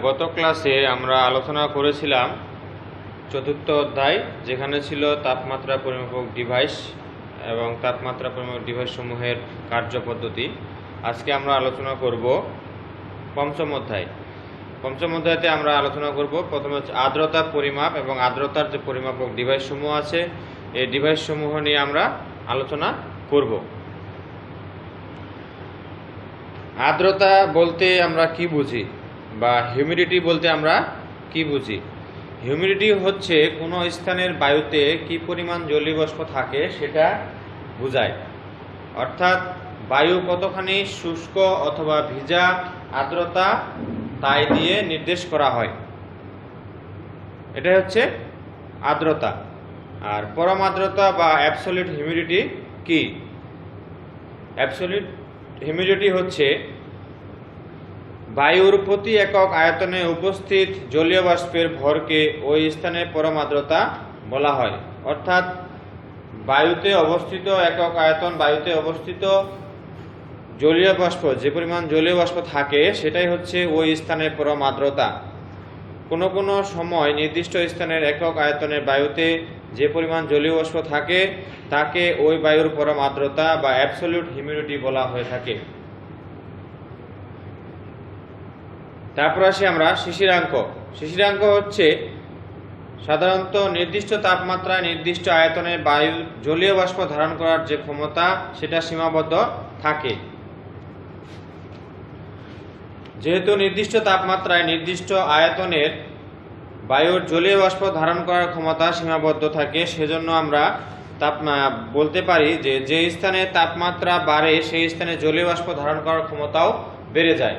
গত ক্লাসে আমরা আলোচনা করেছিলাম চতুর্থ অধ্যায়, যেখানে ছিল তাপমাত্রা পরিমাপক ডিভাইস এবং তাপমাত্রা পরিমাপক ডিভাইস সমূহের কার্যপদ্ধতি। আজকে আমরা আলোচনা করব পঞ্চম অধ্যায়। পঞ্চম অধ্যায়তে আমরা আলোচনা করব প্রথমে হচ্ছে আর্দ্রতা পরিমাপ এবং আর্দ্রতার যে পরিমাপক ডিভাইস সমূহ আছে, এই ডিভাইস সমূহ নিয়ে আমরা আলোচনা করব। আর্দ্রতা বলতে আমরা কি বুঝি বা হিউমিডিটি বলতে আমরা কি বুঝি? হিউমিডিটি হচ্ছে কোনো স্থানের বায়ুতে কি পরিমাণ জলীয় বাষ্প থাকে সেটা বোঝায়, অর্থাৎ বায়ু কতখানি শুষ্ক অথবা ভিজা, আর্দ্রতা তাই দিয়ে নির্দেশ করা হয়। এটা হচ্ছে আর্দ্রতা। আর পরম আর্দ্রতা বা অ্যাবসলিউট হিউমিডিটি কি? অ্যাবসলিউট হিউমিডিটি হচ্ছে বায়ুর প্রতি একক আয়তনে উপস্থিত জলীয় বাষ্পের ভরকে ওই স্থানের পরম আর্দ্রতা বলা হয়। অর্থাৎ বায়ুতে অবস্থিত একক আয়তন, বায়ুতে অবস্থিত জলীয় বাষ্প, যে পরিমাণ জলীয় বাষ্প থাকে সেটাই হচ্ছে ওই স্থানের পরম আর্দ্রতা। কোনো কোনো সময় নির্দিষ্ট স্থানের একক আয়তনের বায়ুতে যে পরিমাণ জলীয় বাষ্প থাকে তাকে ওই বায়ুর পরম আর্দ্রতা বা অ্যাবসলিউট হিউমিডিটি বলা হয়ে থাকে। তারপর আসি আমরা শিশিরাঙ্ক। শিশিরাঙ্ক হচ্ছে সাধারণত নির্দিষ্ট তাপমাত্রায় নির্দিষ্ট আয়তনে বায়ু জলীয় বাষ্প ধারণ করার যে ক্ষমতা সেটা সীমাবদ্ধ থাকে। যেহেতু নির্দিষ্ট তাপমাত্রায় নির্দিষ্ট আয়তনের বায়ুর জলীয় বাষ্প ধারণ করার ক্ষমতা সীমাবদ্ধ থাকে, সেজন্য আমরা বলতে পারি যে যে স্থানে তাপমাত্রা বাড়ে সেই স্থানে জলীয় বাষ্প ধারণ করার ক্ষমতাও বেড়ে যায়।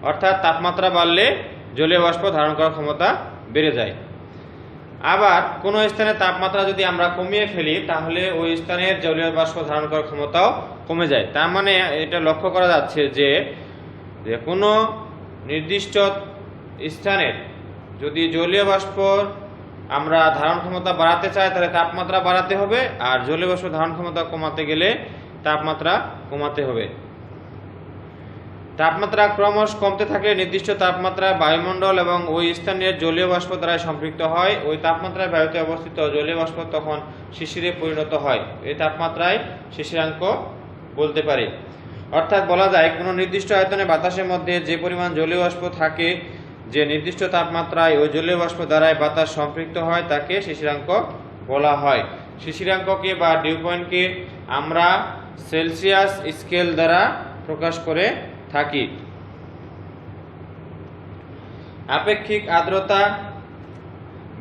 অর্থাৎ তাপমাত্রা বাড়লে জলীয় বাষ্প ধারণ করার ক্ষমতা বেড়ে যায়। আবার কোনো স্থানে তাপমাত্রা যদি আমরা কমিয়ে ফেলি তাহলে ওই স্থানের জলীয় বাষ্প ধারণ করার ক্ষমতাও কমে যায়। তার মানে এটা লক্ষ্য করা যাচ্ছে যে কোনো নির্দিষ্ট স্থানের যদি জলীয় বাষ্প আমরা ধারণ ক্ষমতা বাড়াতে চাই তাহলে তাপমাত্রা বাড়াতে হবে, আর জলীয় বাষ্প ধারণ ক্ষমতা কমাতে গেলে তাপমাত্রা কমাতে হবে। তাপমাত্রা ক্রমশ কমতে থাকলে নির্দিষ্ট তাপমাত্রায় বায়ুমণ্ডল এবং ওই স্থানের জলীয় বাষ্প দ্বারা সম্পৃক্ত হয়। ওই তাপমাত্রায় বায়ুতে অবস্থিত জলীয় বাষ্প তখন শিশিরে পরিণত হয়। এই তাপমাত্রায় শিশিরাঙ্ক বলতে পারি। অর্থাৎ বলা যায় কোনো নির্দিষ্ট আয়তনে বাতাসের মধ্যে যে পরিমাণ জলীয় বাষ্প থাকে, যে নির্দিষ্ট তাপমাত্রায় ওই জলীয় বাষ্প দ্বারাই বাতাস সম্পৃক্ত হয় তাকে শিশিরাঙ্ক বলা হয়। শিশিরাঙ্ককে বা ডিউ পয়েন্টকে আমরা সেলসিয়াস স্কেল দ্বারা প্রকাশ করে থাকি। আপেক্ষিক আর্দ্রতা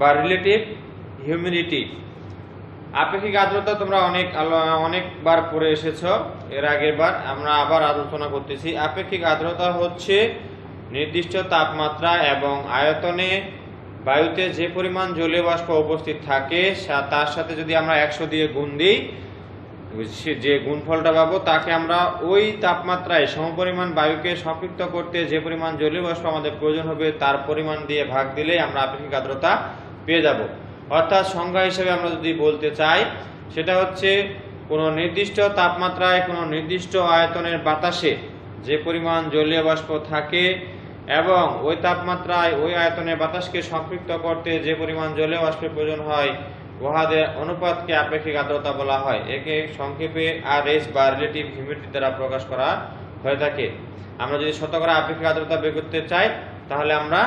বা রিলেটিভ হিউমিডিটি। আপেক্ষিক আর্দ্রতা তোমরা অনেকবার পড়ে এসেছো, এর আগের বার আমরা আবার আলোচনা করতেছি। আপেক্ষিক আর্দ্রতা হচ্ছে নির্দিষ্ট তাপমাত্রা এবং আয়তনে বায়ুতে যে পরিমাণ জলীয় বাষ্প উপস্থিত থাকে তার সাথে যদি আমরা 100 দিয়ে গুণ দিই, যে গুণফলটা পাবো তাকে আমরা ওই তাপমাত্রায় সমপরিমাণ বায়ুকে সম্পৃক্ত করতে যে পরিমাণ জলীয় বাষ্প আমাদের প্রয়োজন হবে তার পরিমাণ দিয়ে ভাগ দিলেই আমরা আপেক্ষিক আর্দ্রতা পেয়ে যাব। অর্থাৎ সংজ্ঞা হিসেবে আমরা যদি বলতে চাই সেটা হচ্ছে কোনো নির্দিষ্ট তাপমাত্রায় কোনো নির্দিষ্ট আয়তনের বাতাসে যে পরিমাণ জলীয় বাষ্প থাকে এবং ওই তাপমাত্রায় ওই আয়তনের বাতাসকে সম্পৃক্ত করতে যে পরিমাণ জলীয় বাষ্পের প্রয়োজন হয় উহাদের অনুপাতকে আপেক্ষিক আর্দ্রতা বলা হয়। একে সংক্ষেপে আরএস বা রিলেটিভ হিউমিডিটি দ্বারা প্রকাশ করা হয়ে থাকে। আমরা যদি শতকরা আপেক্ষিক আর্দ্রতা বের করতে চাই তাহলে আমরা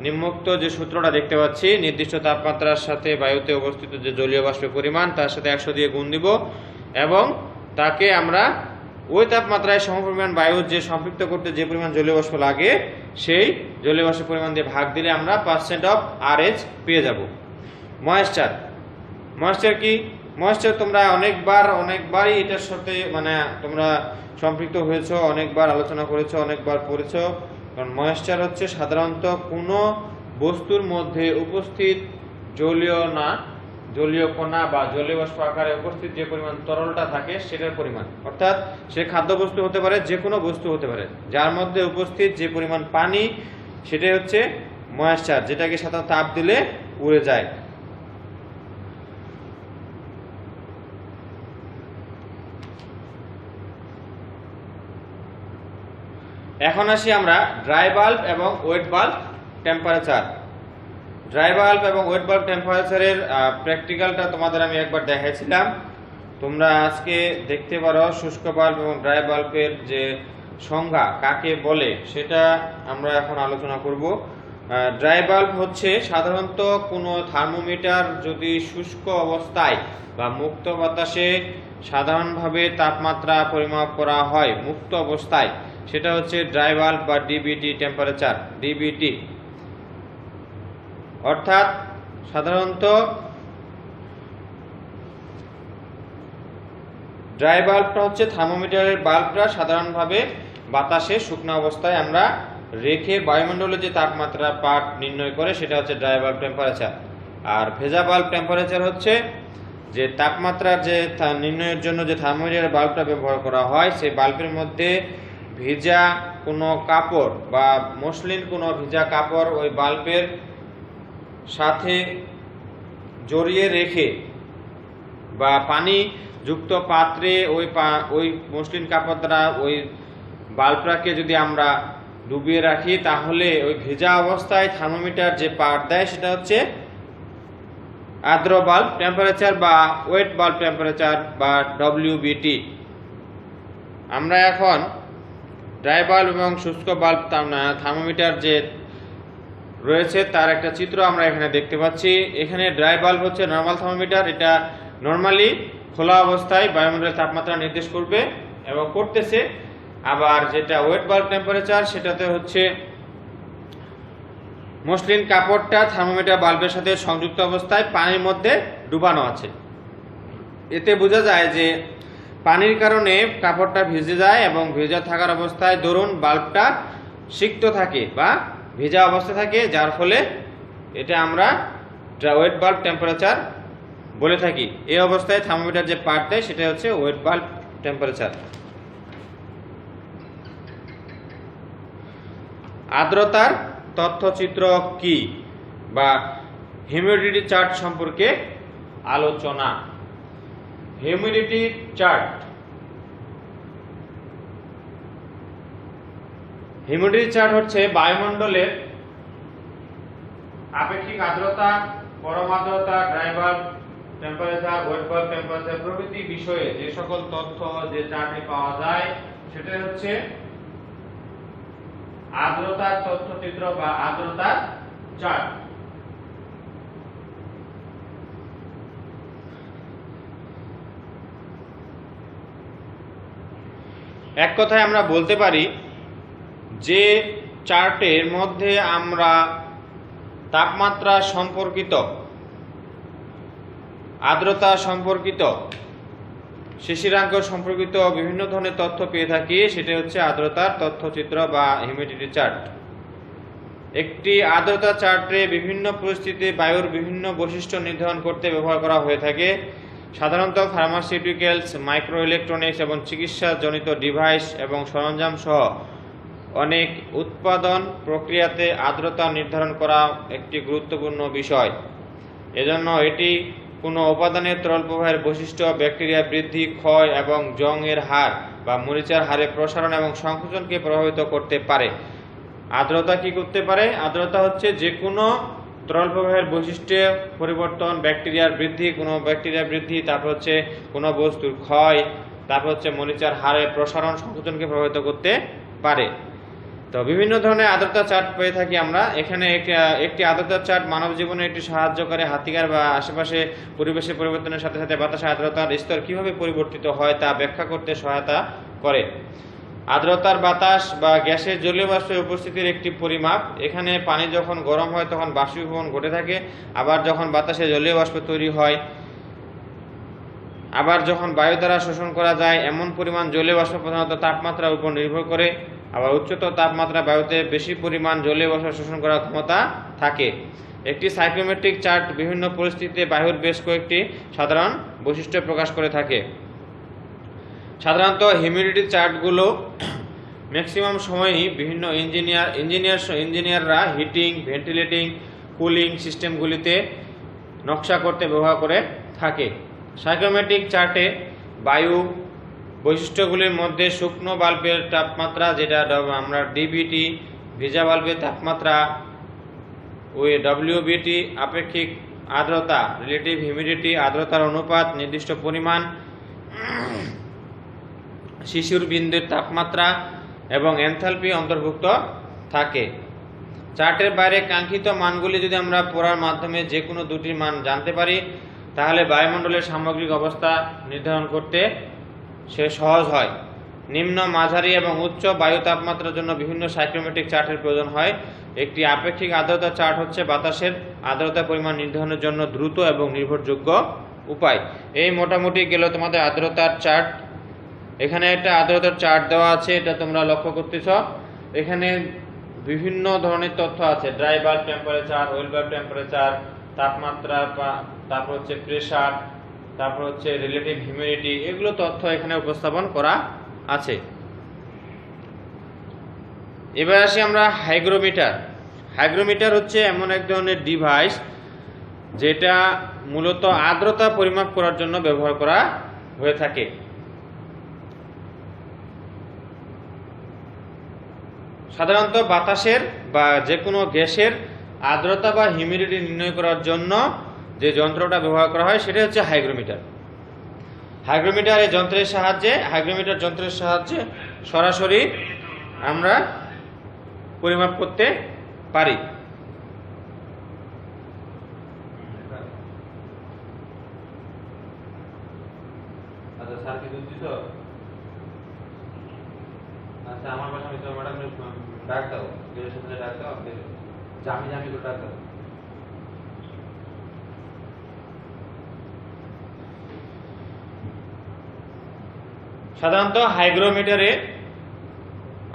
নিম্নোক্ত যে সূত্রটা দেখতে পাচ্ছি, নির্দিষ্ট তাপমাত্রার সাথে বায়ুতে অবস্থিত যে জলীয় বাষ্পের পরিমাণ তার সাথে 100 দিয়ে গুণ দিব এবং তাকে আমরা ওই তাপমাত্রায় সমপরিমাণ বায়ু যে সম্পৃক্ত করতে যে পরিমাণ জলীয় বাষ্প লাগে সেই জলীয় বাষ্পের পরিমাণ দিয়ে ভাগ দিলে আমরা % অফ RH পেয়ে যাব। ময়েশ্চার কি? ময়েশ্চার তোমরা অনেকবারই এটার সাথে তোমরা সম্পৃক্ত হয়েছো, অনেকবার আলোচনা করেছো, অনেকবার পড়েছো। কারণ ময়েশ্চার হচ্ছে সাধারণত কোনো বস্তুর মধ্যে উপস্থিত জলীয় কণা বা জলীয় বাষ্প আকারে উপস্থিত যে পরিমাণ তরলটা থাকে সেটার পরিমাণ। অর্থাৎ সে খাদ্যবস্তু হতে পারে, যে কোনো বস্তু হতে পারে, যার মধ্যে উপস্থিত যে পরিমাণ পানি সেটাই হচ্ছে ময়েশ্চার, যেটাকে সাধারণত তাপ দিলে উড়ে যায়। এখন আসি আমরা ড্রাই বাল্ব এবং wait bulb temperature. Dry bulb এবং ওয়েট বাল্ব টেম্পারেচারের প্র্যাকটিক্যালটা তোমাদের আমি একবার দেখাইছিলাম, তোমরা আজকে দেখতে পারো। শুষ্ক বাল্ব এবং ড্রাই বাল্বের যে সংজ্ঞা কাকে বলে সেটা আমরা এখন আলোচনা করব। ড্রাই বাল্ব হচ্ছে সাধারণত কোনো থার্মোমিটার যদি শুষ্ক অবস্থায় বা মুক্ত বাতাসে সাধারণভাবে তাপমাত্রা পরিমাপ করা হয় মুক্ত অবস্থায়, সেটা হচ্ছে ড্রাই বাল্ব বা ডিবিটি টেম্পারেচার, ডিবিটি। অর্থাৎ সাধারণত ড্রাই বাল্বটা হচ্ছে থার্মোমিটারের বাল্বটা সাধারণভাবে বাতাসে শুকনো অবস্থায় আমরা রেখে বায়ুমণ্ডলে যে তাপমাত্রা পাঠ নির্ণয় করে সেটা হচ্ছে ড্রাই বাল্ব টেম্পারেচার। আর ভেজা বাল্ব টেম্পারেচার হচ্ছে যে তাপমাত্রা যে নির্ণয়ের জন্য যে থার্মোমিটারের বাল্বটা ব্যবহার করা হয়, সেই বাল্বের মধ্যে ভিজা কোনো কাপড় বা মসলিন কোনো ভিজা কাপড় ওই বাল্বের সাথে জড়িয়ে রেখে বা পানি যুক্ত পাত্রে ওই মসলিন কাপড় দ্বারা ওই বাল্বটাকে যদি আমরা ডুবিয়ে রাখি, তাহলে ওই ভেজা অবস্থায় থার্মোমিটার যে পাঠ দেয় সেটা হচ্ছে আর্দ্র বাল্ব টেম্পারেচার বা ওয়েট বাল্ব টেম্পারেচার বা ডব্লিউবিটি। আমরা এখন ড্রাই বাল্ব এবং শুষ্ক বাল্ব থার্মোমিটার যে রয়েছে তার একটা চিত্র আমরা এখানে দেখতে পাচ্ছি। এখানে ড্রাই বাল্ব হচ্ছে নর্মাল থার্মোমিটার, এটা নর্মালি খোলা অবস্থায় বায়ুমণ্ডলের তাপমাত্রা নির্দেশ করবে এবং করতেছে। আবার যেটা ওয়েট বাল্ব টেম্পারেচার, সেটাতে হচ্ছে মসলিন কাপড়টা থার্মোমিটার বাল্বের সাথে সংযুক্ত অবস্থায় পানির মধ্যে ডুবানো আছে। এতে বোঝা যায় যে পানির কারণে কাপড়টা ভিজে যায় এবং ভেজা থাকার অবস্থায় ধরুন বাল্বটা সিক্ত থাকে বা ভেজা অবস্থায় থাকে, যার ফলে এটা আমরা ওয়েট বাল্ব টেম্পারেচার বলে থাকি। এই অবস্থায় থার্মোমিটার যে পাঠ দেয় সেটা হচ্ছে ওয়েট বাল্ব টেম্পারেচার। আর্দ্রতার তথ্যচিত্র কি বা হিউমিডিটি চার্ট সম্পর্কে আলোচনা। Humidity chart. হিউমিডিটি চার্ট হচ্ছে বায়ুমণ্ডলের আপেক্ষিক আর্দ্রতা, পরম আর্দ্রতা, dry bulb temperature, wait bulb temperature প্রভৃতি বিষয়ে যে সকল তথ্য যে চার্টে পাওয়া যায় সেটা হচ্ছে আর্দ্রতার তথ্যচিত্র বা আর্দ্রতার চার্ট। এক কথায় আমরা বলতে পারি যে চার্টের মধ্যে আমরা তাপমাত্রা সম্পর্কিত, আর্দ্রতা সম্পর্কিত, শিশিরাঙ্ক সম্পর্কিত বিভিন্ন ধরনের তথ্য পেয়ে থাকি, সেটা হচ্ছে আর্দ্রতার তথ্যচিত্র বা হিউমিডিটি চার্ট। একটি আর্দ্রতা চার্টে বিভিন্ন পরিস্থিতিতে বায়ুর বিভিন্ন বৈশিষ্ট্য নির্ধারণ করতে ব্যবহার করা হয়ে থাকে। সাধারণত ফার্মাসিউটিক্যালস, মাইক্রো ইলেকট্রনিক্স এবং চিকিৎসাজনিত ডিভাইস এবং সরঞ্জাম সহ অনেক উৎপাদন প্রক্রিয়াতে আর্দ্রতা নির্ধারণ করা একটি গুরুত্বপূর্ণ বিষয়। এজন্য এটি কোনো উপাদানের তরল প্রবাহের বৈশিষ্ট্য, ব্যাকটেরিয়া বৃদ্ধি, ক্ষয় এবং জং এর হার বা মরিচার হারে প্রসারণ এবং সংকোচনকে প্রভাবিত করতে পারে। আর্দ্রতা কি করতে পারে? আর্দ্রতা হচ্ছে যে কোনো তরল প্রবাহের বৈশিষ্ট্যে পরিবর্তন, ব্যাকটেরিয়ার বৃদ্ধি, কোনো ব্যাকটেরিয়া বৃদ্ধি, তারপর হচ্ছে কোনো বস্তুর ক্ষয়, তারপর হচ্ছে মরিচার হারে প্রসারণ, সংকোচনকে প্রভাবিত করতে পারে। তো বিভিন্ন ধরনের আর্দ্রতা চার্ট পেয়ে থাকি আমরা। এখানে একটি আর্দ্রতা চার্ট মানব জীবনে একটি সাহায্যকারী হাতিয়ার বা আশেপাশে পরিবেশের পরিবর্তনের সাথে সাথে বাতাসে আর্দ্রতার স্তর কিভাবে পরিবর্তিত হয় তা ব্যাখ্যা করতে সহায়তা করে। আর্দ্রতার বাতাস বা গ্যাসের জলীয় বাষ্পের উপস্থিতির একটি পরিমাপ। এখানে পানি যখন গরম হয় তখন বাষ্পীভবন ঘটে থাকে, আবার যখন বাতাসে জলীয় বাষ্প তৈরি হয়, আবার যখন বায়ু দ্বারা শোষণ করা যায় এমন পরিমাণ জলীয় বাষ্প প্রধানত তাপমাত্রার উপর নির্ভর করে। আবার উচ্চতর তাপমাত্রা বায়ুতে বেশি পরিমাণ জলীয় বাষ্প শোষণ করার ক্ষমতা থাকে। একটি সাইক্লোমেট্রিক চার্ট বিভিন্ন পরিস্থিতিতে বায়ুর বেশ কয়েকটি সাধারণ বৈশিষ্ট্য প্রকাশ করে থাকে। সাধারণত হিউমিডিটি চার্টগুলো ম্যাক্সিমাম সময়ই বিভিন্ন ইঞ্জিনিয়াররা হিটিং, ভেন্টিলেটিং, কুলিং সিস্টেমগুলিতে নকশা করতে ব্যবহার করে থাকে। সাইক্লোমেট্রিক চার্টে বায়ু বৈশিষ্ট্যগুলির মধ্যে শুকনো বাল্বের তাপমাত্রা, যেটা আমরা ডিবিটি, ভেজা বাল্বের তাপমাত্রা ওই ডব্লিউবিটি আপেক্ষিক আর্দ্রতা, রিলেটিভ হিউমিডিটি, আর্দ্রতার অনুপাত, নির্দিষ্ট পরিমাণ, শিশুর বিন্দুর তাপমাত্রা এবং এনথালপি অন্তর্ভুক্ত থাকে। চার্টের বাইরে কাঙ্ক্ষিত মানগুলি যদি আমরা পড়ার মাধ্যমে যে কোনো দুটির মান জানতে পারি তাহলে বায়ুমণ্ডলের সামগ্রিক অবস্থা নির্ধারণ করতে সে সহজ হয়। নিম্ন, মাঝারি এবং উচ্চ বায়ু তাপমাত্রার জন্য বিভিন্ন সাইক্লোমেট্রিক চার্টের প্রয়োজন হয়। একটি আপেক্ষিক আর্দ্রতা চার্ট হচ্ছে বাতাসের আর্দ্রতা পরিমাণ নির্ধারণের জন্য দ্রুত এবং নির্ভরযোগ্য উপায়। এই মোটামুটি গেল তোমাদের আর্দ্রতার চার্ট। এখানে একটা আর্দ্রতার চার্ট দেওয়া আছে, এটা তোমরা লক্ষ্য করতেছ। এখানে বিভিন্ন ধরনের তথ্য আছে, dry bulb temperature, well bulb temperature, তাপমাত্রা, তারপর হচ্ছে প্রেসার, তারপর হচ্ছে রিলেটিভ হিউমিডিটি, এগুলো তথ্য এখানে উপস্থাপন করা আছে। এবার আসি আমরা হাইগ্রোমিটার। হাইগ্রোমিটার হচ্ছে এমন এক ধরনের ডিভাইস যেটা মূলত আর্দ্রতা পরিমাপ করার জন্য ব্যবহার করা হয়ে থাকে। সাধারণত বাতাসের বা যে কোনো গ্যাসের আর্দ্রতা বা হিউমিডিটি নির্ণয় করার জন্য যে যন্ত্রটা ব্যবহার করা হয় সেটা হচ্ছে হাইগ্রোমিটার। হাইগ্রোমিটার যন্ত্রের সাহায্যে সরাসরি আমরা পরিমাপ করতে পারি। আচ্ছা স্যার কি বুঝছিস? আচ্ছা আমার বাসা মিত্র ম্যাডাম ডাক দাও, এর সাথে ডাক দাও, জামি জামি করে ডাক দাও। সাধারণত হাইগ্রোমিটারে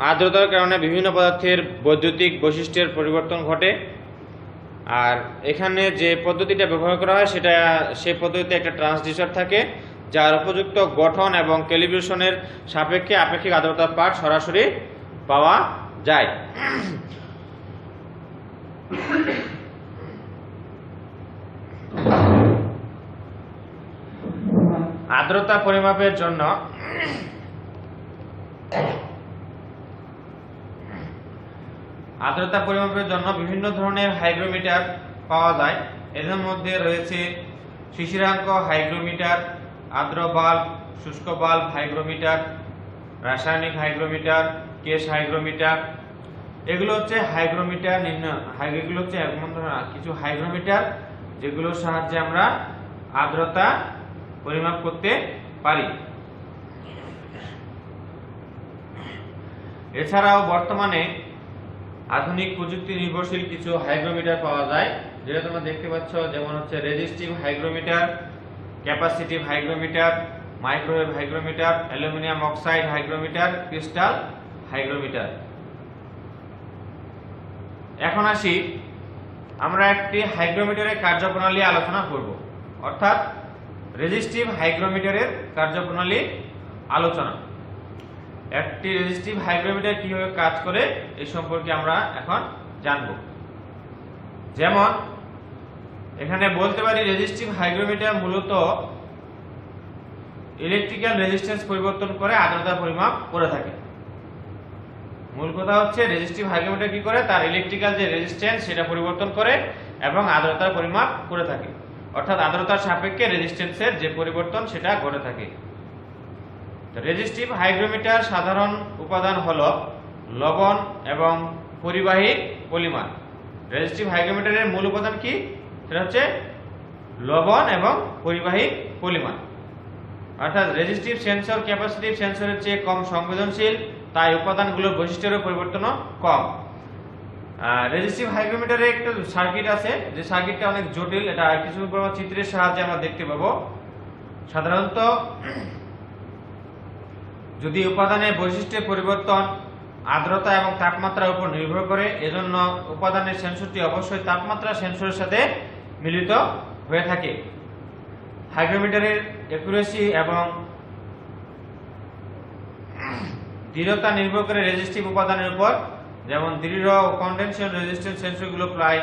আর্দ্রতার কারণে বিভিন্ন পদার্থের বৈদ্যুতিক বৈশিষ্ট্যের পরিবর্তন ঘটে। আর এখানে যে পদ্ধতিটা ব্যবহার করা হয় সেই পদ্ধতিতে একটা ট্রান্সডিউসার থাকে যার উপযুক্ত গঠন এবং ক্যালিব্রেশনের সাপেক্ষে আপেক্ষিক আর্দ্রতার পাঠ সরাসরি পাওয়া যায়। আর্দ্রতা পরিমাপের জন্য বিভিন্ন ধরনের হাইগ্রোমিটার পাওয়া যায়। এদের মধ্যে রয়েছে শিশিরাঙ্ক হাইগ্রোমিটার, আর্দ্র বাল্ব, শুষ্ক বাল্ব হাইগ্রোমিটার, রাসায়নিক হাইগ্রোমিটার, কেশ হাইগ্রোমিটার। এগুলো হচ্ছে হাইগ্রোমিটার এগুলো হচ্ছে এমন ধরনের কিছু হাইগ্রোমিটার যেগুলোর সাহায্যে আমরা আর্দ্রতা পরিমাপ করতে পারি। এছাড়াও বর্তমানে আধুনিক প্রযুক্তি নির্ভরশীল কিছু হাইগ্রোমিটার পাওয়া যায়, যেটা তোমরা দেখতে পাচ্ছ, যেমন হচ্ছে resistive hygrometer, capacitive hygrometer, microwave hygrometer, aluminium oxide hygrometer, crystal hygrometer. এখন আসি আমরা একটি হাইগ্রোমিটারের কার্যপ্রণালী আলোচনা করব, অর্থাৎ রেজিস্টিভ হাইগ্রোমিটারের কার্যপ্রণালী আলোচনা। একটি রেজিস্টিভ হাইগ্রোমিটার কিভাবে কাজ করে এই সম্পর্কে আমরা এখন জানব। যেমন এখানে বলতে পারি রেজিস্টিভ হাইগ্রোমিটার মূলত ইলেকট্রিক্যাল রেজিস্ট্যান্স পরিবর্তন করে আর্দ্রতা পরিমাপ করে থাকে। মূল কথা হচ্ছে রেজিস্টিভ হাইগ্রোমিটার কি করে, তার ইলেকট্রিক্যাল যে রেজিস্ট্যান্স সেটা পরিবর্তন করে এবং আর্দ্রতার পরিমাপ করে থাকে, অর্থাৎ আর্দ্রতার সাপেক্ষে রেজিস্ট্যান্সের যে পরিবর্তন সেটা ঘটে থাকে। রেজিস্টিভ হাইগ্রোমিটার সাধারণ উপাদান হলো লবণ এবং পরিবাহী পলিমার। রেজিস্টিভ হাইগ্রোমিটারের মূল উপাদান কি, সেটা হচ্ছে লবণ এবং পরিবাহী পলিমার। অর্থাৎ রেজিস্টিভ সেন্সর ক্যাপাসিটিভ সেন্সরের চেয়ে কম সংবেদনশীল, তাই উপাদানগুলোর বৈশিষ্ট্যের পরিবর্তনও কম। রেজিস্টিভ হাইগ্রোমিটারে একটা সার্কিট আছে, যে সার্কিটটা অনেক জটিল, এটা কিছু চিত্রের সাহায্যে আমরা দেখতে পাবো। সাধারণত যদি উপাদানের বৈশিষ্ট্যের পরিবর্তন আর্দ্রতা এবং তাপমাত্রার উপর নির্ভর করে, এজন্য উপাদানের সেন্সরটি অবশ্যই তাপমাত্রা সেন্সরের সাথে মিলিত হয়ে থাকে। হাইগ্রোমিটারের অ্যাকুরেসি এবং দৃঢ়তা নির্ভর করে রেজিস্টিভ উপাদানের উপর। যেমন দৃঢ় ও কনডেনশন রেজিস্ট্যান্স সেন্সরগুলো প্রায়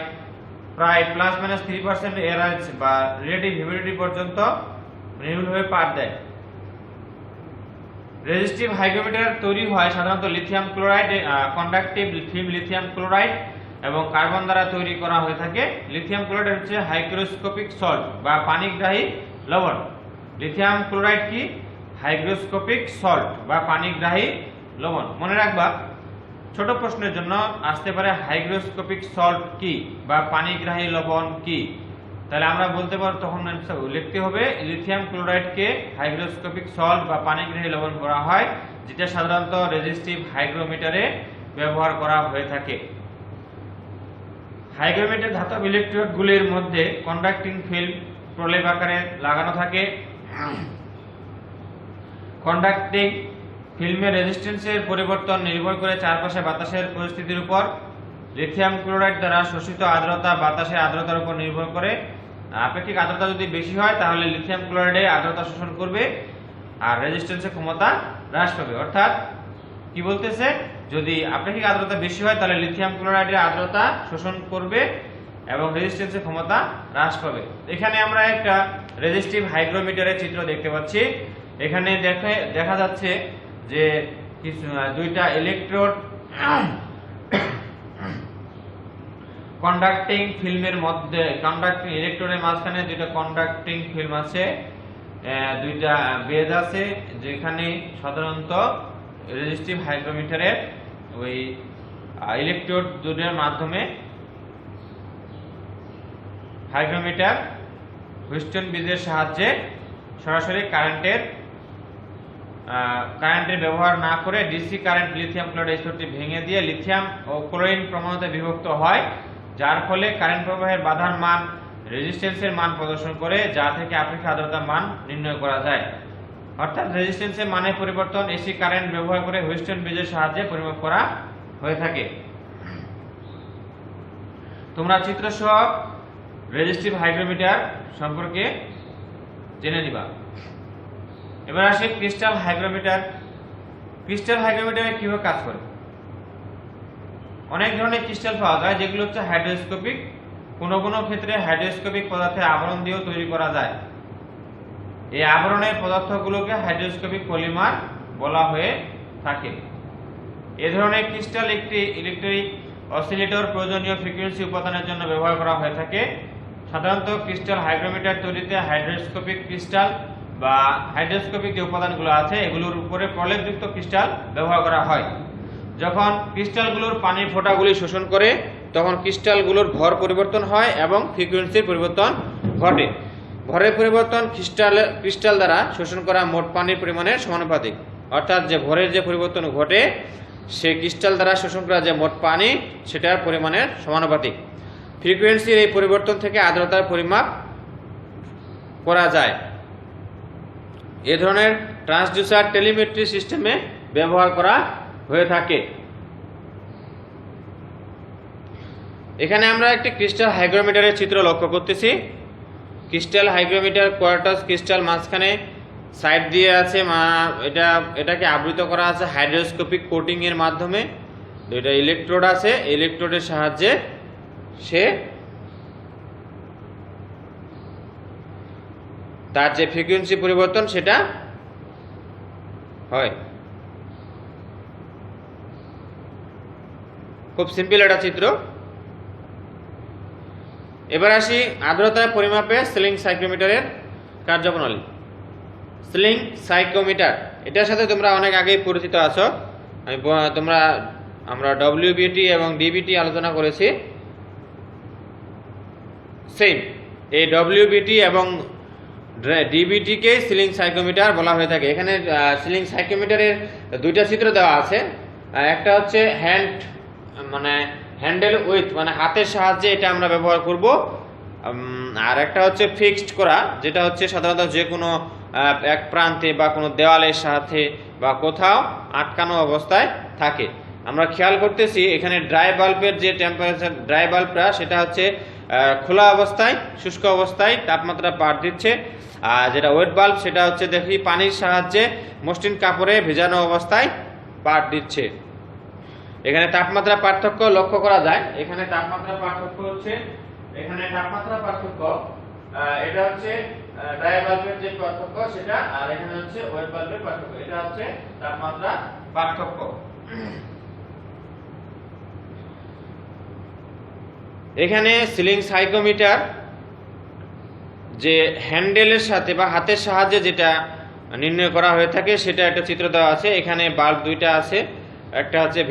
+-3% এরার বা রিলেটিভ হিউমিডিটি পর্যন্ত নির্ভুলভাবে পাঠ দেয়। রেজিস্টিভ হাইগ্রোমিটার তৈরি হয় সাধারণত lithium chloride, conductive film lithium chloride এবং কার্বন দ্বারা তৈরি করা হয়ে থাকে। লিথিয়াম ক্লোরাইড হচ্ছে হাইগ্রোস্কোপিক সল্ট বা পানিগ্রাহী লবণ। লিথিয়াম ক্লোরাইড কি? হাইগ্রোস্কোপিক সল্ট বা পানিগ্রাহী লবণ। মনে রাখবা, ছোট প্রশ্নের জন্য আসতে পারে হাইগ্রোস্কোপিক সল্ট কি বা পানিগ্রাহী লবণ কি। তাহলে আমরা বলতে পারব, তখন লিখতে হবে লিথিয়াম ক্লোরাইডকে হাইগ্রোস্কোপিক সল্ট বা পানিগ্রাহী লবণ বলা হয়, যেটা সাধারণত রেজিস্টিভ হাইগ্রোমিটারে ব্যবহার করা হয়ে থাকে। হাইগ্রোমিটার ধাতব ইলেকট্রোডগুলির মধ্যে কন্ডাক্টিং ফিল্ম প্রলেপ আকারে লাগানো থাকে। কন্ডাক্টিং ফিল্মের রেজিস্ট্যান্সের পরিবর্তন নির্ভর করে চারপাশে বাতাসের পরিস্থিতির উপর। লিথিয়াম ক্লোরাইড দ্বারা শোষিত আর্দ্রতা বাতাসের আর্দ্রতার উপর নির্ভর করে। আপেক্ষিক আর্দ্রতা যদি বেশি হয় তাহলে লিথিয়াম ক্লোরাইডে আর্দ্রতা শোষণ করবে আর রেজিস্ট্যান্সের ক্ষমতা হ্রাস পাবে। অর্থাৎ কি বলতেছে, যদি আপেক্ষিক আর্দ্রতা বেশি হয় তাহলে লিথিয়াম ক্লোরাইডের আর্দ্রতা শোষণ করবে এবং রেজিস্ট্যান্সের ক্ষমতা হ্রাস পাবে। এখানে আমরা একটা রেজিস্টিভ হাইগ্রোমিটারের চিত্র দেখতে পাচ্ছি। এখানে দেখা যাচ্ছে যে দুইটা ইলেকট্রোড কন্ডাক্টিং ফিল্মের মধ্যে, কন্ডাক্টিং ইলেকট্রোডের মাঝখানে দুইটা কন্ডাক্টিং ফিল্ম আছে, দুইটা বেজ আছে, যেখানে সাধারণত রেজিস্টিভ হাইগ্রোমিটারের ওই ইলেকট্রোড দুটোর মাধ্যমে হাইগ্রোমিটার হুইস্টন বেজের সাহায্যে সরাসরি কারেন্টের ব্যবহার না করে ডিসি কারেন্ট লিথিয়াম ক্লোরাইড স্তরটি ভেঙে দিয়ে লিথিয়াম ও ক্লোরিন পরমাণুতে বিভক্ত হয়, যার ফলে কারেন্ট প্রবাহের বাধার মান রেজিস্ট্যান্সের মান প্রদর্শন করে, যা থেকে আপেক্ষিক আর্দ্রতার মান নির্ণয় করা যায়। অর্থাৎ রেজিস্ট্যান্সের মানের পরিবর্তন এসি কারেন্ট ব্যবহার করে হুইস্টন বেজের সাহায্যে পরিমাপ করা হয়ে থাকে। তোমরা চিত্রসহ রেজিস্টিভ হাইগ্রোমিটার সম্পর্কে জেনে নিবা। এবার আসি ক্রিস্টাল হাইগ্রোমিটার। ক্রিস্টাল হাইগ্রোমিটারে কিভাবে কাজ করে? অনেক ধরনের ক্রিস্টাল পাওয়া যায়, যেগুলো হচ্ছে হাইড্রোস্কোপিক। কোনো কোনো ক্ষেত্রে হাইড্রোস্কোপিক পদার্থের আবরণ দিয়েও তৈরি করা যায়। এই আবরণের পদার্থগুলোকে হাইড্রোস্কোপিক পলিমার বলা হয়ে থাকে। এ ধরনের ক্রিস্টাল একটি ইলেকট্রিক অসিলেটর প্রয়োজনীয় ফ্রিকোয়েন্সি উপাদানের জন্য ব্যবহার করা হয়ে থাকে। সাধারণত ক্রিস্টাল হাইগ্রোমিটার তৈরিতে হাইড্রোস্কোপিক ক্রিস্টাল বা হাইড্রোস্কোপিক যে উপাদানগুলো আছে এগুলোর উপরে প্রলেপযুক্ত ক্রিস্টাল ব্যবহার করা হয়। যখন ক্রিস্টালগুলোর পানির ফোঁটাগুলি শোষণ করে তখন ক্রিস্টালগুলোর ভর পরিবর্তন হয় এবং ফ্রিকোয়েন্সির পরিবর্তন ঘটে। ভরের পরিবর্তন ক্রিস্টাল দ্বারা শোষণ করা মোট পানির পরিমাণের সমানুপাতিক। অর্থাৎ যে ভরের যে পরিবর্তন ঘটে সে ক্রিস্টাল দ্বারা শোষণ করা যে মোট পানি সেটার পরিমাণের সমানুপাতিক। ফ্রিকোয়েন্সির এই পরিবর্তন থেকে আর্দ্রতার পরিমাপ করা যায়। এ ধরনের ট্রান্সডিউসার টেলিমেট্রি সিস্টেমে ব্যবহার করা হয়ে থাকে। এখানে আমরা একটি ক্রিস্টাল হাইগ্রোমিটারের চিত্র লক্ষ্য করতেছি। ক্রিস্টাল হাইগ্রোমিটার কোয়ার্টাস ক্রিস্টাল মাঝখানে সাইড দিয়ে আছে, এটাকে আবৃত করা আছে হাইড্রোস্কোপিক কোটিং এর মাধ্যমে। দুইটা ইলেকট্রোড আছে, ইলেকট্রোডের সাহায্যে সে তার যে ফ্রিকোয়েন্সি পরিবর্তন সেটা হয়। খুব সিম্পল একটা চিত্র। এবার আসি আর্দ্রতা পরিমাপে সিলিং সাইক্রোমিটারের কার্যপ্রণালী। সিলিং সাইক্রোমিটার এটার সাথে তোমরা অনেক আগেই পরিচিত আছো। আমরা ডব্লিউবিটি এবং ডিবিটি আলোচনা করেছি। সেম এই ডব্লিউবিটি এবং ডিবিটিকে সিলিং সাইক্রোমিটার বলা হয়ে থাকে। এখানে সিলিং সাইক্রোমিটারের দুইটা চিত্র দেওয়া আছে। একটা হচ্ছে হ্যান্ডেল উইথ মানে হাতের সাহায্যে এটা আমরা ব্যবহার করব, আর একটা হচ্ছে ফিক্সড করা, যেটা হচ্ছে সাধারণত যে কোনো এক প্রান্তে বা কোনো দেওয়ালের সাথে বা কোথাও আটকানো অবস্থায় থাকে। আমরা খেয়াল করতেছি এখানে ড্রাই বাল্বের যে টেম্পারেচার, ড্রাই বাল্বটা সেটা হচ্ছে খোলা অবস্থায়, শুষ্ক অবস্থায় তাপমাত্রা পাঠ দিচ্ছে। আর যেটা ওয়েট বাল্ব সেটা হচ্ছে দেখি পানির সাহায্যে মসৃণ কাপড়ে ভেজানো অবস্থায় পাঠ দিচ্ছে। এখানে তাপমাত্রা পার্থক্য লক্ষ্য করা যায়। এখানে তাপমাত্রা পার্থক্য হচ্ছে, এখানে তাপমাত্রা পার্থক্য এটা হচ্ছে ড্রাই বাল্বের যে পার্থক্য সেটা, আর এখানে হচ্ছে ওয়েট বাল্বের পার্থক্য, এটা হচ্ছে তাপমাত্রা পার্থক্য। এখানে সিলিং সাইকোমিটার যে হ্যান্ডেলের সাথে বা হাতের সাহায্যে যেটা নির্ণয় করা হয়ে থাকে সেটা একটা চিত্র দেওয়া আছে। এখানে বাল্ব দুইটা আছে, একটা হচ্ছে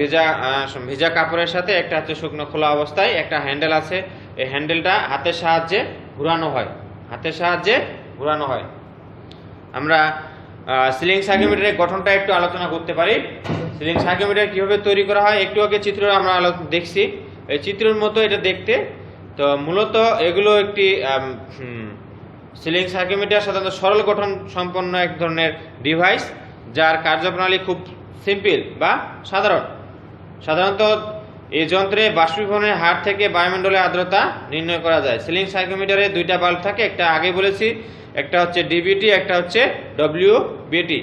ভেজা কাপড়ের সাথে, একটা হচ্ছে শুকনো খোলা অবস্থায়। একটা হ্যান্ডেল আছে, এই হ্যান্ডেলটা হাতের সাহায্যে ঘোরানো হয়, হাতের সাহায্যে ঘোরানো হয়। আমরা সিলিং সাইকোমিটারের গঠনটা একটু আলোচনা করতে পারি। সিলিং সাইকোমিটার কীভাবে তৈরি করা হয় একটু আগে চিত্র আমরা দেখছি, এই চিত্রের মতো এটা দেখতে। তো মূলত এগুলো একটি সিলিং সাইকোমিটার সাধারণত সরল গঠন সম্পন্ন এক ধরনের ডিভাইস, যার কার্যপ্রণালী খুব সিম্পল বা সাধারণত এই যন্ত্রে বাষ্পীভবনের হার থেকে বায়ুমণ্ডলের আর্দ্রতা নির্ণয় করা যায়। সিলিং সাইকোমিটারে দুইটা বাল্ব থাকে, একটা আগে বলেছি, একটা হচ্ছে ডিবিটি, একটা হচ্ছে ডব্লিউবিটি।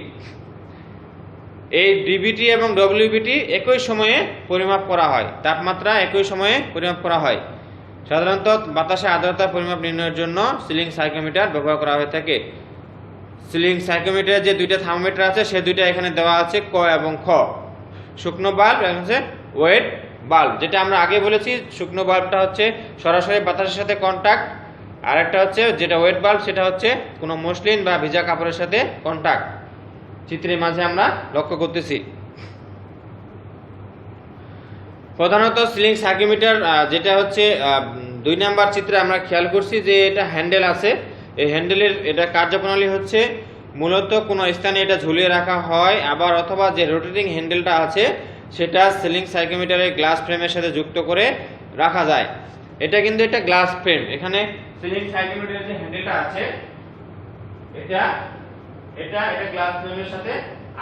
এই ডিবিটি এবং ডব্লিউবিটি একই সময়ে পরিমাপ করা হয়, তাপমাত্রা একই সময়ে পরিমাপ করা হয়। সাধারণত বাতাসে আর্দ্রতা পরিমাপ নির্ণয়ের জন্য সিলিং সাইকোমিটার ব্যবহার করা হয়ে থাকে। সিলিং সাইকোমিটারের যে দুইটা থার্মোমিটার আছে সে দুইটা এখানে দেওয়া আছে, ক এবং খ। শুকনো বাল্ব এবং হচ্ছে ওয়েট বাল্ব। যেটা আমরা আগে বলেছি, শুকনো বাল্বটা হচ্ছে সরাসরি বাতাসের সাথে কন্ট্যাক্ট, আর একটা হচ্ছে যেটা ওয়েট বাল্ব সেটা হচ্ছে কোনো মসলিন বা ভিজা কাপড়ের সাথে কন্ট্যাক্ট। চিত্রের মাঝে আমরা লক্ষ্য করতেছি। প্রধানত সিলিং সাইকোমিটার যেটা হচ্ছে 2 নাম্বার চিত্রে আমরা খেয়াল করছি যে এটা হ্যান্ডেল আছে। এই হ্যান্ডেলের এটা কার্যপ্রণালী হচ্ছে মূলত কোনো স্থানে এটা ঝুলিয়ে রাখা হয়, আবার অথবা যে রোটেটিং হ্যান্ডেলটা আছে সেটা সিলিং সাইকোমিটারের গ্লাস ফ্রেমের সাথে যুক্ত করে রাখা যায়। এটা কিন্তু একটা গ্লাস ফ্রেম। এখানে সিলিং সাইকোমিটারের যে হ্যান্ডেলটা আছে এটা গ্লাস ফ্রেমের সাথে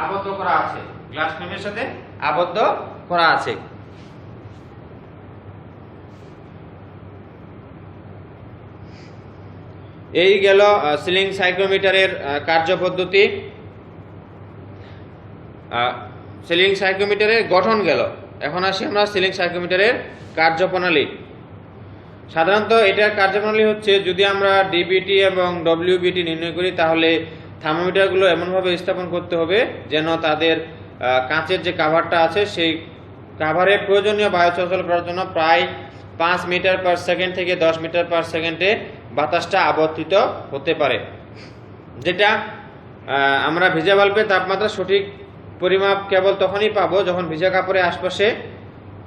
আবদ্ধ করা আছে, গ্লাস ফ্রেমের সাথে আবদ্ধ করা আছে। এই গেল সিলিং সাইকোমিটারের কার্যপদ্ধতি, সিলিং সাইকোমিটারের গঠন গেল। এখন আসি আমরা সিলিং সাইকোমিটারের কার্যপ্রণালী। সাধারণত এটার কার্যপ্রণালী হচ্ছে, যদি আমরা ডিবিটি এবং ডব্লিউবিটি নির্ণয় করি তাহলে থার্মোমিটারগুলো এমনভাবে স্থাপন করতে হবে যেন তাদের কাঁচের যে কাভারটা আছে সেই কাভারে প্রয়োজনীয় বায়ু চলাচল করার জন্য প্রায় 5 মিটার পার সেকেন্ড থেকে 10 মিটার পার সেকেন্ডে বাতাসটা আবর্তিত হতে পারে। যেটা আমরা ভিজা বাল্বের তাপমাত্রা সঠিক পরিমাপ কেবল তখনই পাবো যখন ভিজা কাপড়ের আশপাশে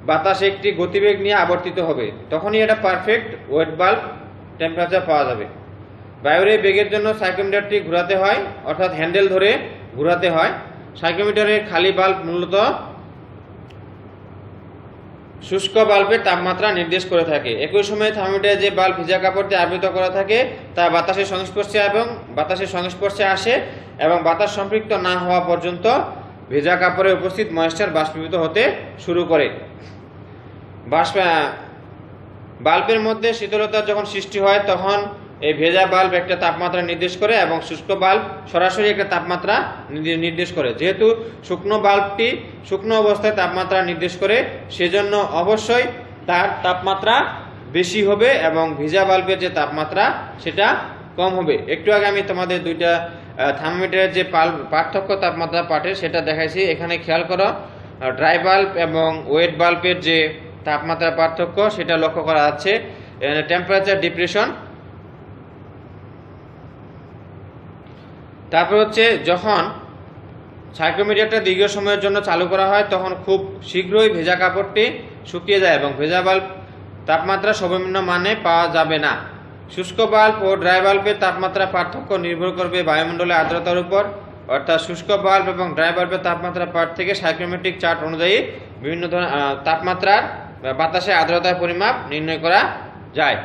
বাতাস একটি গতিবেগ নিয়ে আবর্তিত হবে, তখনই এটা পারফেক্ট ওয়েট বাল্ব টেম্পারেচার পাওয়া যাবে। বায়ুর এই বেগের জন্য সাইকোমিটারটি ঘোরাতে হয়, অর্থাৎ হ্যান্ডেল ধরে ঘোরাতে হয়। সাইকোমিটারের খালি বাল্ব মূলত শুষ্ক বাল্বের তাপমাত্রা নির্দেশ করে থাকে। একই সময়ে থার্মোমিটারে যে বাল্ব ভিজা কাপড় দিয়ে আবৃত করা থাকে তা বাতাসের সংস্পর্শে আসে এবং বাতাস সম্পৃক্ত না হওয়া পর্যন্ত ভেজা কাপড়ে উপস্থিত ময়েশ্চার বাষ্পীভূত হতে শুরু করে। বাল্বের মধ্যে শীতলতার যখন সৃষ্টি হয় তখন এই ভেজা বাল্ব একটা তাপমাত্রা নির্দেশ করে এবং শুষ্ক বাল্ব সরাসরি একটা তাপমাত্রা নির্দেশ করে। যেহেতু শুকনো বাল্বটি শুকনো অবস্থায় তাপমাত্রা নির্দেশ করে, সেজন্য অবশ্যই তার তাপমাত্রা বেশি হবে এবং ভিজা বাল্বের যে তাপমাত্রা সেটা কম হবে। একটু আগে আমি তোমাদের দুইটা থার্মোমিটারের যে পার্থক্য তাপমাত্রা পাঠের সেটা দেখাইছি। এখানে খেয়াল করো, ড্রাই বাল্ব এবং ওয়েট বাল্বের যে তাপমাত্রা পার্থক্য সেটা লক্ষ্য করা যাচ্ছে। Temperature depression. তারপর হচ্ছে যখন সাইকোমিটারটা দীর্ঘ সময়ের জন্য চালু করা হয় তখন খুব শীঘ্রই ভেজা কাপড়টি শুকিয়ে যায় এবং ভেজা বাল্ব তাপমাত্রা সর্বনিম্ন মানে পাওয়া যাবে না। শুষ্ক বাল্ব ও ড্রাই বাল্বের তাপমাত্রা পার্থক্য নির্ভর করবে বায়ুমণ্ডলের আর্দ্রতার উপর, অর্থাৎ শুষ্ক বাল্ব এবং ড্রাই বাল্বের তাপমাত্রা পাঠ থেকে সাইক্রোমেট্রিক চার্ট অনুযায়ী বিভিন্ন ধরনের তাপমাত্রার বাতাসে আর্দ্রতার পরিমাপ নির্ণয় করা যায়।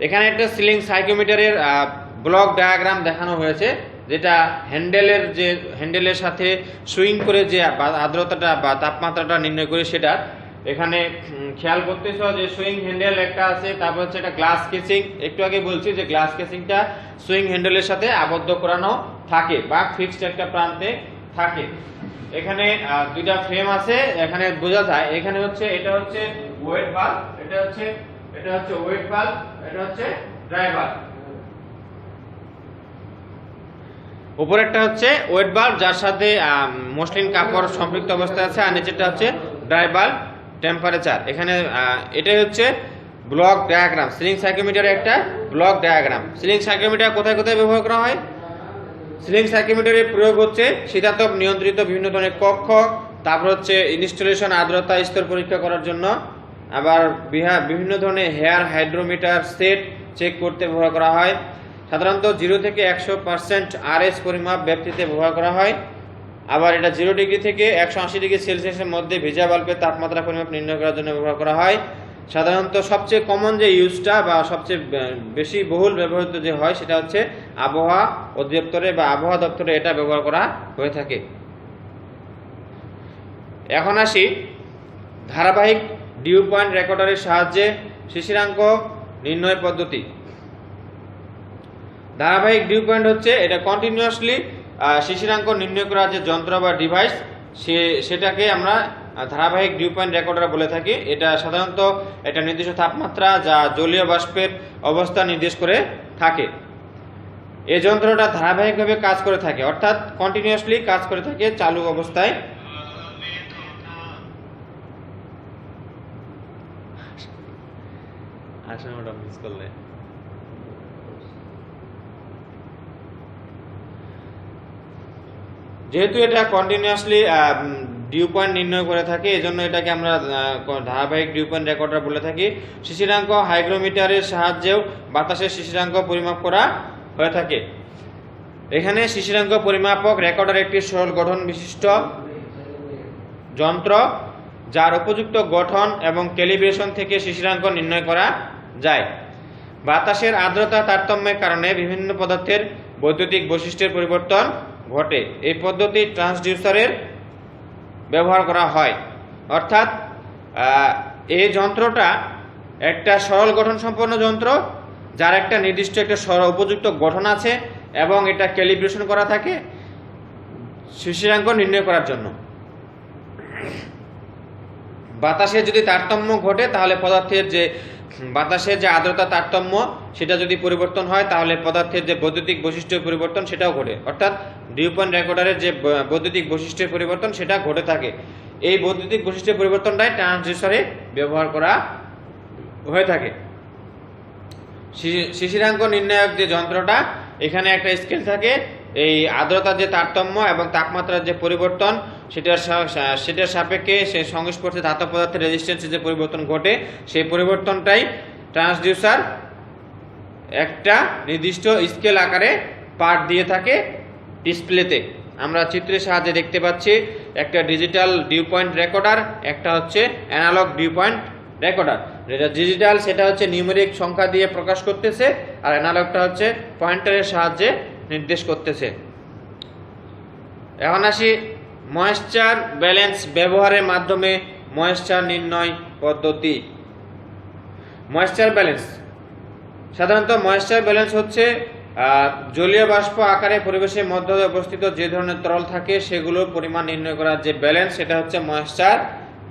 এখানে একটা সিলিং সাইকোমিটারের ব্লক ডায়াগ্রাম দেখানো হয়েছে, যেটা হ্যান্ডেলের সাথে সুইং করে যে আর্দ্রতাটা বা তাপমাত্রাটা নির্ণয় করে সেটা এখানে খেয়াল করতেছ যে সুইং হ্যান্ডেল একটা আছে, তারপর হচ্ছে একটা গ্লাস কেসিং। একটু আগে বলছি যে গ্লাস কেসিংটা সুইং হ্যান্ডেলের সাথে আবদ্ধ করানো থাকে বা ফিক্সড একটা প্রান্তে থাকে। এখানে দুইটা ফ্রেম আছে, এখানে বোঝা যায়। এখানে হচ্ছে এটা হচ্ছে ওয়েট বাল্ব, এটা হচ্ছে ওয়েট বাল্ব, এটা হচ্ছে ড্রাই বাল্ব। উপরেরটা হচ্ছে ওয়েট বাল্ব যার সাথে মসলিন কাপড় সম্পৃক্ত অবস্থায় আছে, আর নিচেরটা হচ্ছে ড্রাই বাল্ব টেম্পারেচার। এখানে এটাই হচ্ছে ব্লক ডায়াগ্রাম, সিলিং সাইক্রোমিটারের একটা ব্লক ডায়াগ্রাম। সিলিং সাইক্রোমিটার কোথায় কোথায় ব্যবহার করা হয়? সিলিং সাইক্রোমিটারের প্রয়োগ হচ্ছে শীতাতপ নিয়ন্ত্রিত বিভিন্ন ধরনের কক্ষ, তারপর হচ্ছে ইনস্টলেশন আর্দ্রতা স্তর পরীক্ষা করার জন্য, আবার বিভিন্ন ধরনের হেয়ার হাইড্রোমিটার সেট চেক করতে ব্যবহার করা হয়। সাধারণত 0 থেকে 100% RS পরিমাপ ব্যাপ্তিতে ব্যবহার করা হয়। আবার এটা 0 ডিগ্রি থেকে 180 ডিগ্রি সেলসিয়াসের মধ্যে ভেজা বাল্বের তাপমাত্রা পরিমাপ নির্ণয় করার জন্য ব্যবহার করা হয়। সাধারণত সবচেয়ে কমন যে ইউজটা বা সবচেয়ে বেশি বহুল ব্যবহৃত যে হয় সেটা হচ্ছে আবহাওয়া অধিদপ্তরে বা আবহাওয়া দপ্তরে এটা ব্যবহার করা হয়ে থাকে। এখন আসি ধারাবাহিক ডিউ পয়েন্ট রেকর্ডারের সাহায্যে শিশিরাঙ্ক নির্ণয় পদ্ধতি। ধারাবাহিক ডিউ পয়েন্ট হচ্ছে এটা কন্টিনিউয়াসলি শিশিরাঙ্ক নির্ণয় করার যে যন্ত্র বা ডিভাইস সেটাকে আমরা ধারাবাহিক ডিউ পয়েন্ট রেকর্ডার বলে থাকি। এটা সাধারণত একটা নির্দিষ্ট তাপমাত্রা যা জলীয় বাষ্পের অবস্থা নির্দেশ করে থাকে। এই যন্ত্রটা ধারাবাহিকভাবে কাজ করে থাকে, অর্থাৎ কন্টিনিউয়াসলি কাজ করে থাকে চালু অবস্থায়। যেহেতু এটা কন্টিনিউয়াসলি ডিউ পয়েন্ট নির্ণয় করে থাকে, এজন্য এটাকে আমরা ধারাবাহিক ডিউ পয়েন্ট রেকর্ডার বলে থাকি। শিশিরাঙ্ক হাইগ্রোমিটারের সাহায্যেও বাতাসের শিশিরাঙ্ক পরিমাপ করা হয়ে থাকে। এখানে শিশিরাঙ্ক পরিমাপক রেকর্ডার একটি সরল গঠন বিশিষ্ট যন্ত্র, যার উপযুক্ত গঠন এবং ক্যালিব্রেশন থেকে শিশিরাঙ্ক নির্ণয় করা যায়। বাতাসের আর্দ্রতা তারতম্যের কারণে বিভিন্ন পদার্থের বৈদ্যুতিক বৈশিষ্ট্যের পরিবর্তন ঘটে। এই পদ্ধতি ট্রান্সডিউসারের ব্যবহার করা হয়, অর্থাৎ এই যন্ত্রটা একটা সরল গঠন সম্পন্ন যন্ত্র, যার একটা নির্দিষ্ট একটা উপযুক্ত গঠন আছে এবং এটা ক্যালিব্রেশন করা থাকে শিশিরাঙ্ক নির্ণয় করার জন্য। বাতাসের যদি তারতম্য ঘটে তাহলে বাতাসের যে আর্দ্রতা তারতম্য সেটা যদি পরিবর্তন হয় তাহলে পদার্থের যে বৈদ্যুতিক বৈশিষ্ট্যের পরিবর্তন সেটাও ঘটে, অর্থাৎ ডিউ পয়েন্ট রেকর্ডারের যে বৈদ্যুতিক বৈশিষ্ট্যের পরিবর্তন সেটা ঘটে থাকে। এই বৈদ্যুতিক বৈশিষ্ট্যের পরিবর্তনটাই ট্রান্সডিউসারে ব্যবহার করা হয়ে থাকে। শিশিরাঙ্ক নির্ণায়ক যে যন্ত্রটা, এখানে একটা স্কেল থাকে, এই আর্দ্রতার যে তারতম্য এবং তাপমাত্রার যে পরিবর্তন সেটার সাপেক্ষে সে সংস্পর্শে ধাতব পদার্থের রেজিস্ট্যান্সের যে পরিবর্তন ঘটে সেই পরিবর্তনটাই ট্রান্সডিউসার একটা নির্দিষ্ট স্কেল আকারে পাঠ দিয়ে থাকে ডিসপ্লেতে। আমরা চিত্রের সাহায্যে দেখতে পাচ্ছি একটা ডিজিটাল ডিউ পয়েন্ট রেকর্ডার, একটা হচ্ছে অ্যানালগ ডিউ পয়েন্ট রেকর্ডার। যেটা ডিজিটাল সেটা হচ্ছে নিউমেরিক সংখ্যা দিয়ে প্রকাশ করতেছে, আর অ্যানালগটা হচ্ছে পয়েন্টারের সাহায্যে নির্দেশ করতেছে। এখন আসি ময়েশ্চার ব্যালেন্স ব্যবহারের মাধ্যমে ময়েশ্চার নির্ণয় পদ্ধতি। ময়েশ্চার ব্যালেন্স সাধারণত ময়েশ্চার ব্যালেন্স হচ্ছে জলীয় বাষ্প আকারে পরিবেশের মধ্যে অবস্থিত যে ধরনের তরল থাকে সেগুলোর পরিমাণ নির্ণয় করার যে ব্যালেন্স সেটা হচ্ছে ময়েশ্চার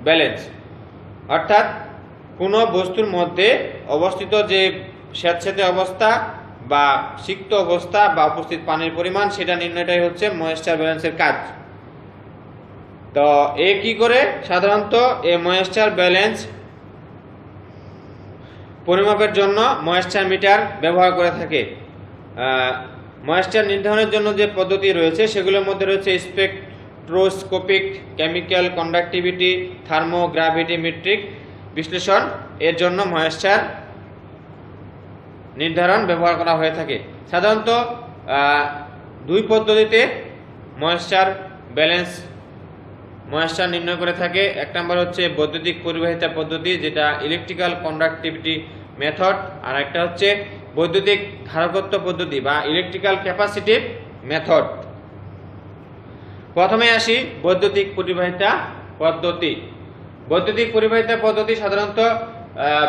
ব্যালেন্স। অর্থাৎ কোনো বস্তুর মধ্যে অবস্থিত যে স্যাঁতসেঁতে অবস্থা বা সিক্ত অবস্থা বা উপস্থিত পানির পরিমাণ সেটা নির্ণয়টাই হচ্ছে ময়েশ্চার ব্যালেন্সের কাজ। তো এ কি করে? সাধারণত এই ময়েশ্চার ব্যালেন্স পরিমাপের জন্য ময়েশ্চার মিটার ব্যবহার করে থাকে। ময়েশ্চার নির্ধারণের জন্য যে পদ্ধতি রয়েছে সেগুলোর মধ্যে রয়েছে স্পেকট্রোস্কোপিক, কেমিক্যাল কন্ডাক্টিভিটি, থার্মোগ্রাভিমেট্রিক বিশ্লেষণ। এর জন্য ময়েশ্চার নির্ধারণ ব্যবহার করা হয়ে থাকে। সাধারণত দুই পদ্ধতিতে ময়েশ্চার ব্যালেন্স ময়েশ্চার নির্ণয় করে থাকে। এক নম্বর হচ্ছে বৈদ্যুতিক পরিবাহিতা পদ্ধতি, যেটা ইলেকট্রিক্যাল কন্ডাক্টিভিটি মেথড, আর একটা হচ্ছে বৈদ্যুতিক ধারকত্ব পদ্ধতি বা ইলেকট্রিক্যাল ক্যাপাসিটিভ মেথড। প্রথমে আসি বৈদ্যুতিক পরিবাহিতা পদ্ধতি। বৈদ্যুতিক পরিবাহিতা পদ্ধতি সাধারণত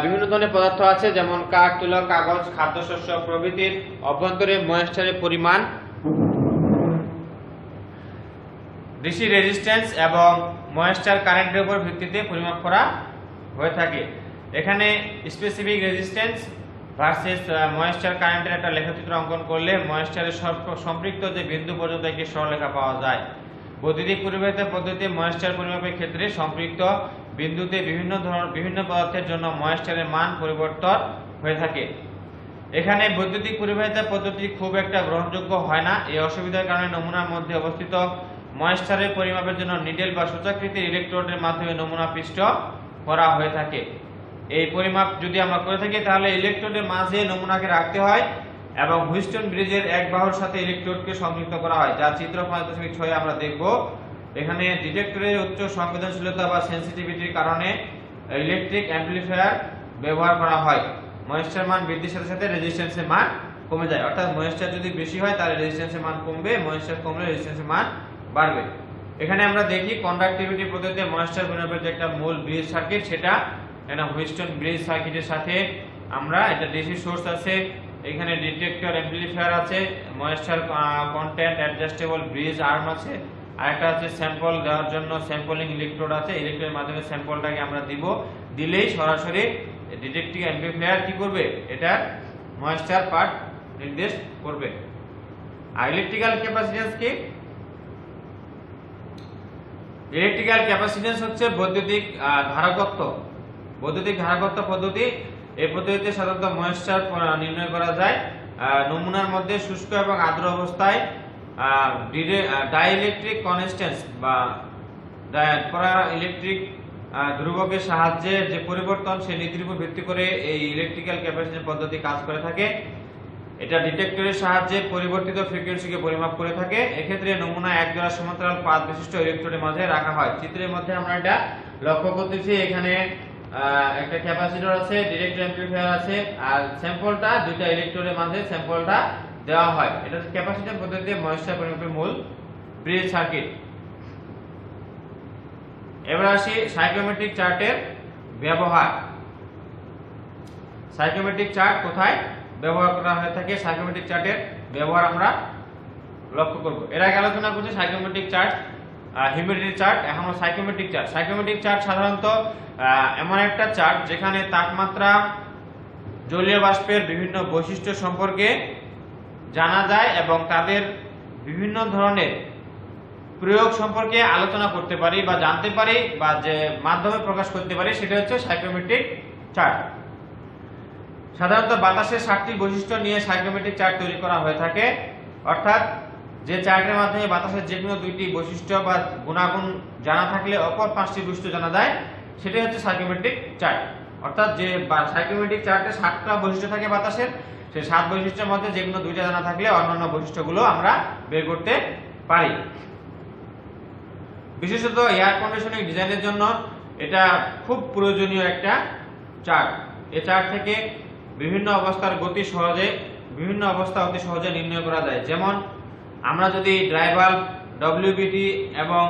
বিভিন্ন ধরনের পদার্থ আছে, যেমন কাঠ, তুলা, কাগজ, খাদ্যশস্য প্রভৃতির অভ্যন্তরে ময়েশ্চারের পরিমাণ, ডিসি রেজিস্ট্যান্স এবং ময়েশ্চার কারেন্টের উপর ভিত্তিতে পরিমাপ করা হয়ে থাকে। এখানে স্পেসিফিক রেজিস্ট্যান্স ভার্সেস ময়েশ্চার কারেন্টের একটা লেখচিত্র অঙ্কন করলে ময়েশ্চারের সম্পৃক্ত যে বিন্দু পর্যন্ত একটি সরলরেখা পাওয়া যায়। বৈদ্যুতিক পরিবাহিতা পদ্ধতিতে ময়েশ্চার পরিমাপের ক্ষেত্রে সম্পৃক্ত বিন্দুতে বিভিন্ন পদার্থের জন্য ময়েশ্চারের মান পরিবর্তন হয়ে থাকে। এখানে বৈদ্যুতিক পরিবাহিতা পদ্ধতি খুব একটা গ্রহণযোগ্য হয় না। এই অসুবিধার কারণে নমুনার মধ্যে অবস্থিত ময়েশ্চারের পরিমাপের জন্য নিডেল বা সূচাকৃতির ইলেকট্রোডের মাধ্যমে নমুনা পৃষ্ঠ করা হয়ে থাকে। এই পরিমাপ যদি আমরা করে থাকি তাহলে ইলেকট্রোডের মাঝে নমুনাকে রাখতে হয় এবং হুইস্টন ব্রিজের এক বাহুর সাথে ইলেকট্রোডকে সংযুক্ত করা হয়, যা চিত্র 5.6 আমরা দেখব। এখানে ডিটেক্টরের উচ্চ সংবেদনশীলতা বা সেনসিটিভিটির কারণে ইলেকট্রিক অ্যাম্পলিফায়ার ব্যবহার করা হয়। ময়েশ্চার মান বৃদ্ধির সাথে সাথে রেজিস্ট্যান্সের মান কমে যায়, অর্থাৎ ময়েশ্চার যদি বেশি হয় তাহলে রেজিস্ট্যান্সের মান কমবে, ময়েশ্চার কমলে রেজিস্ট্যান্সের মান বাড়বে। এখানে আমরা দেখি কন্ডাক্টিভিটি পদ্ধতিতে ময়েশ্চার পরিমাপের যে একটা মূল ব্রিজ সার্কিট, সেটা এটা হুইস্টন ব্রিজ সার্কিটের সাথে আমরা এটা ডিসি সোর্স আছে, এখানে ডিটেক্টর অ্যাম্পলিফায়ার আছে, moisture content adjustable bridge arm আছে, আরেকটা আছে স্যাম্পল দেওয়ার জন্য স্যাম্পলিং ইলেকট্রোড আছে। ইলেকট্রোডের মাধ্যমে স্যাম্পলটাকে আমরা দিব, দিলেই সরাসরি ডিটেক্টিং অ্যাম্পলিফায়ার কি করবে, এটা ময়েশ্চার পার্ট নির্দেশ করবে। আর ইলেকট্রিক্যাল ক্যাপাসিট্যান্স কি? ইলেকট্রিক্যাল ক্যাপাসিট্যান্স হচ্ছে বৈদ্যুতিক ধারকত্ব। বৈদ্যুতিক ধারকত্ব পদ্ধতি, এই পদ্ধতিতে সাধারণত ময়েশ্চার নির্ণয় করা যায় নমুনার মধ্যে শুষ্ক এবং আর্দ্র অবস্থায় ডাইইলেকট্রিক কনস্ট্যান্স বা ইলেকট্রিক ধ্রুবকের সাহায্যে যে পরিবর্তন সেই নীতির উপর ভিত্তি করে এই ইলেকট্রিক্যাল ক্যাপাসিট্যান্স পদ্ধতি কাজ করে থাকে। এটা ডিটেক্টরের সাহায্যে পরিবর্তিত ফ্রিকোয়েন্সিকে পরিমাপ করে থাকে। এক্ষেত্রে নমুনা এক জোড়া সমান্তরাল পাত বিশিষ্ট ইলেকট্রোডের মাঝে রাখা হয়। চিত্রের মধ্যে আমরা এটা লক্ষ্য করতেছি, এখানে একটা ক্যাপাসিটর আছে, ডিটেক্টর অ্যাম্পলিফায়ার আছে, আর স্যাম্পলটা দুইটা ইলেকট্রোডের মাঝে স্যাম্পলটা দেওয়া হয়। এটা ক্যাপাসিটর পদ্ধতিতে ময়েশ্চার পরিমাপের মূল ব্রিজ সার্কিট। এবার আসি সাইক্লোমেট্রিক চার্টের ব্যবহার। সাইক্লোমেট্রিক চার্ট কোথায় ব্যবহার করা হয়ে থাকে, সাইক্লোমেট্রিক চার্টের ব্যবহার আমরা লক্ষ্য করব। এর আগে আলোচনা করছি সাইক্লোমেট্রিক চার্ট, হিউমিডিটি চার্ট, এখন সাইক্লোমেট্রিক চার্ট। সাইক্লোমেট্রিক চার্ট সাধারণত এমন একটা চার্ট যেখানে তাপমাত্রা, জলীয় বাষ্পের বিভিন্ন বৈশিষ্ট্য সম্পর্কে জানা যায় এবং তাদের বিভিন্ন ধরনের প্রয়োগ সম্পর্কে আলোচনা করতে পারি বা জানতে পারি বা যে মাধ্যমে প্রকাশ করতে পারি, সেটা হচ্ছে সাইক্লোমেট্রিক চার্ট। সাধারণত বাতাসের 7টি বৈশিষ্ট্য নিয়ে সাইক্লোমেট্রিক চার্ট তৈরি করা হয়ে থাকে, অর্থাৎ যে চার্টের মাধ্যমে বাতাসের যে কোনো 2টি বৈশিষ্ট্য বা গুণাগুণ জানা থাকলে অপর 5টি বৈশিষ্ট্য জানা যায়, সেটাই হচ্ছে সাইক্লোমেট্রিক চার্ট। অর্থাৎ যে সাইক্লোমেট্রিক চার্টে 7টা বৈশিষ্ট্য থাকে বাতাসের, সেই 7 বৈশিষ্ট্যের মধ্যে যে কোনো 2টা জানা থাকলে অন্যান্য বৈশিষ্ট্যগুলো আমরা বের করতে পারি। বিশেষত এয়ার কন্ডিশনিং ডিজাইনের জন্য এটা খুব প্রয়োজনীয় একটা চার্ট। এই চার্ট থেকে বিভিন্ন অবস্থার গতি সহজে, বিভিন্ন অবস্থা অতি সহজে নির্ণয় করা যায়। যেমন আমরা যদি ড্রাই বাল্ব, ডব্লিউবিটি এবং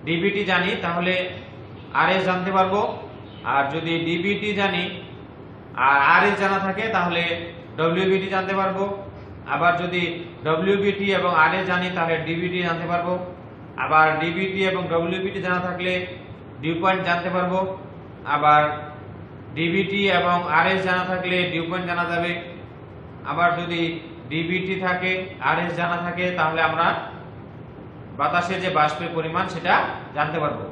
ডিবিটি জানি তাহলে আরএস জানতে পারবো, আর যদি ডিবিটি জানি আর আরএস জানা থাকে তাহলে ডব্লিউবিটি জানতে পারবো। আবার যদি ডব্লিউবিটি এবং আরএস জানি তাহলে ডিবিটি জানতে পারবো। আবার ডিবিটি এবং ডব্লিউবিটি জানা থাকলে ডিউ পয়েন্ট জানতে পারবো। আবার ডিবিটি এবং আরএস জানা থাকলে ডিউ পয়েন্ট জানা যাবে। আবার যদি ডিবিটি থাকে, আরএস জানা থাকে, তাহলে আমরা বাতাসে যে বাষ্পের পরিমাণ সেটা জানতে পারবো।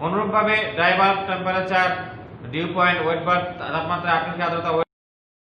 অনুরূপভাবে dry bulb temperature, dew point, wet bulb তাপমাত্রা, আপেক্ষিক আর্দ্রতা,